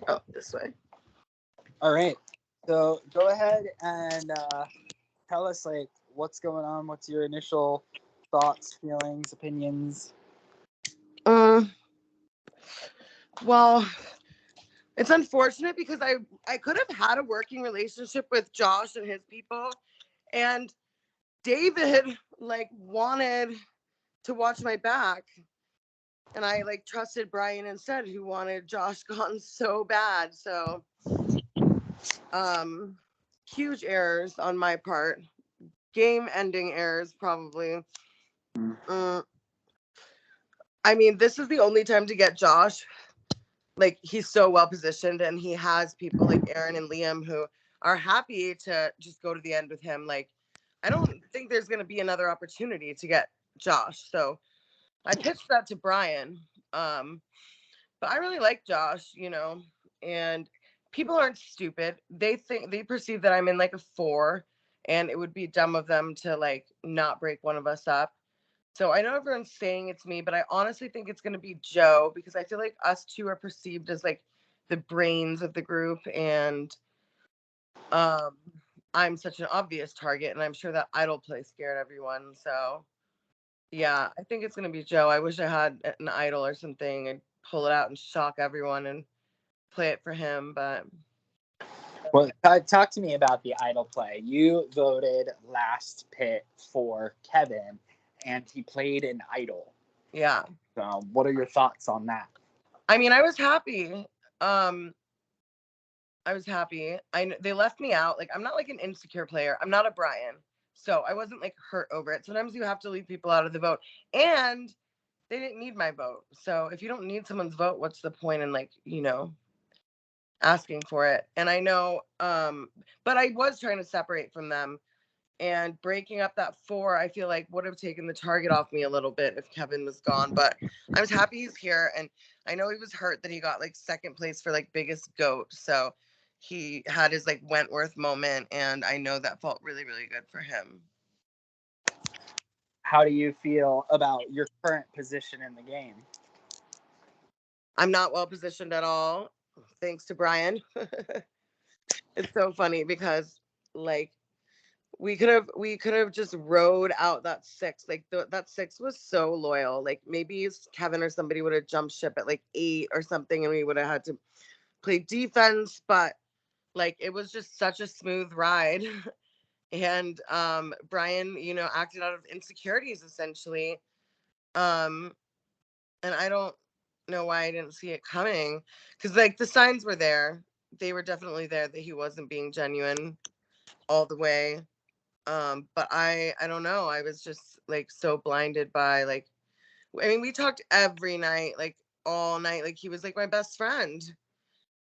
Oh, this way. All right. So go ahead and tell us, like, what's going on. What's your initial thoughts, feelings, opinions? Well, it's unfortunate because I could have had a working relationship with Josh and his people, and David like wanted to watch my back, and I like trusted Brian instead, who wanted Josh gone so bad. So huge errors on my part, game ending errors probably. I mean, this is the only time to get Josh. Like, he's so well positioned, and he has people like Aaron and Liam who are happy to just go to the end with him. Like, I don't think there's going to be another opportunity to get Josh. So I pitched that to Brian. But I really like Josh, you know, and people aren't stupid. They perceive that I'm in like a 4, and it would be dumb of them to like not break one of us up. So I know everyone's saying it's me, but I honestly think it's going to be Joe, because I feel like us two are perceived as like the brains of the group, and I'm such an obvious target, and I'm sure that idol play scared everyone. So yeah, I think it's going to be Joe. I wish I had an idol or something and pull it out and shock everyone and play it for him, but Well, talk to me about the idol play. You voted last pit for Kevin, and he played an idol. yeah. So what are your thoughts on that? I mean, I was happy. I was happy. They left me out. Like, I'm not like an insecure player. I'm not a Brian. So I wasn't like hurt over it. Sometimes you have to leave people out of the vote. And they didn't need my vote. So if you don't need someone's vote, what's the point in like, you know, asking for it? And I know, but I was trying to separate from them, and breaking up that 4, I feel like would have taken the target off me a little bit if Kevin was gone. But I was happy he's here, and I know he was hurt that he got like second place for like biggest goat. So he had his like Wentworth moment, and I know that felt really, really good for him. How do you feel about your current position in the game? I'm not well positioned at all, thanks to Brian. It's so funny because like we could have just rode out that 6. Like that 6 was so loyal. Like maybe Kevin or somebody would have jumped ship at like 8 or something, and we would have had to play defense. But like it was just such a smooth ride. And Brian, you know, acted out of insecurities essentially. And I don't know why I didn't see it coming, because like the signs were there. They were definitely there that he wasn't being genuine all the way. But I don't know, I was just like so blinded by like, I mean, we talked every night, like all night, like he was like my best friend.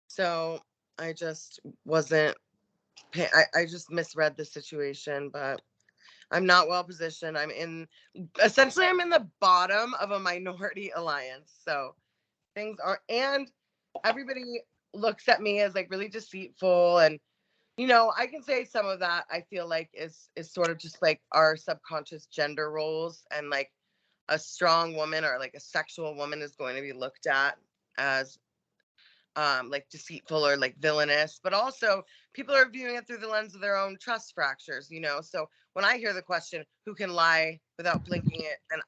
So I just wasn't I just misread the situation. But I'm not well positioned. I'm in the bottom of a minority alliance. So things are, and everybody looks at me as like really deceitful, and you know, I can say some of that I feel like is sort of just like our subconscious gender roles, and like a strong woman or like a sexual woman is going to be looked at as like deceitful or like villainous, but also people are viewing it through the lens of their own trust fractures, you know. So when I hear the question, who can lie without blinking it, and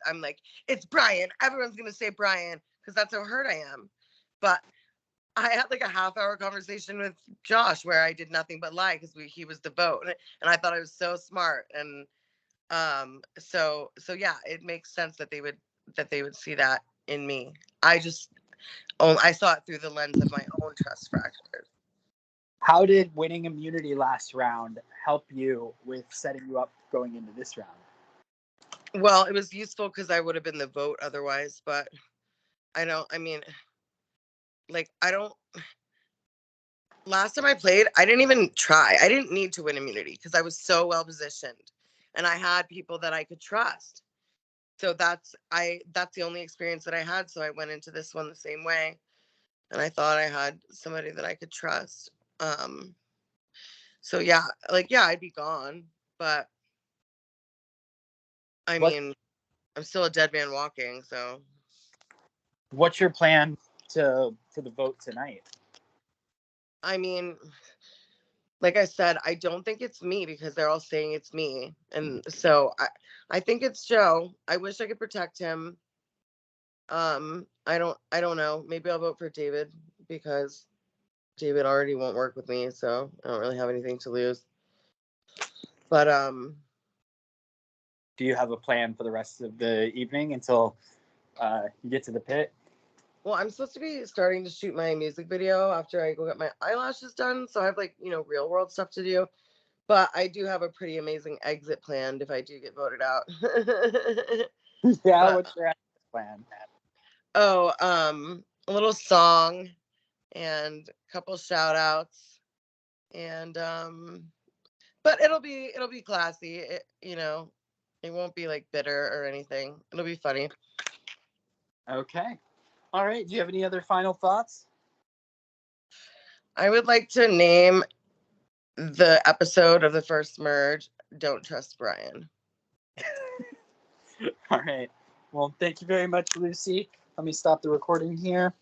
I'm like, it's Brian. Everyone's going to say Brian because that's how hurt I am. But I had like a half-hour conversation with Josh where I did nothing but lie because he was the vote, and I thought I was so smart. And so yeah, it makes sense that they would see that in me. I saw it through the lens of my own trust fractures. How did winning immunity last round help you with setting you up going into this round? Well, it was useful because I would have been the vote otherwise, but last time I played, I didn't even try. I didn't need to win immunity because I was so well positioned and I had people that I could trust. So that's the only experience that I had. So I went into this one the same way, and I thought I had somebody that I could trust. So yeah, I'd be gone, but I mean, I'm still a dead man walking. So what's your plan for the vote tonight? I mean, like I said, I don't think it's me because they're all saying it's me. And so I think it's Joe. I wish I could protect him. I don't know. Maybe I'll vote for David because David already won't work with me, so I don't really have anything to lose. But Do you have a plan for the rest of the evening until you get to the pit? well, I'm supposed to be starting to shoot my music video after I go get my eyelashes done, so I have like, real world stuff to do. But I do have a pretty amazing exit planned if I do get voted out. Yeah, But what's your plan? a little song and a couple shout outs and but it'll be classy. It won't be like bitter or anything. It'll be funny. Okay. All right. Do you have any other final thoughts? I would like to name the episode of the first merge Don't Trust Brian. All right. Well, thank you very much, Lucy. Let me stop the recording here.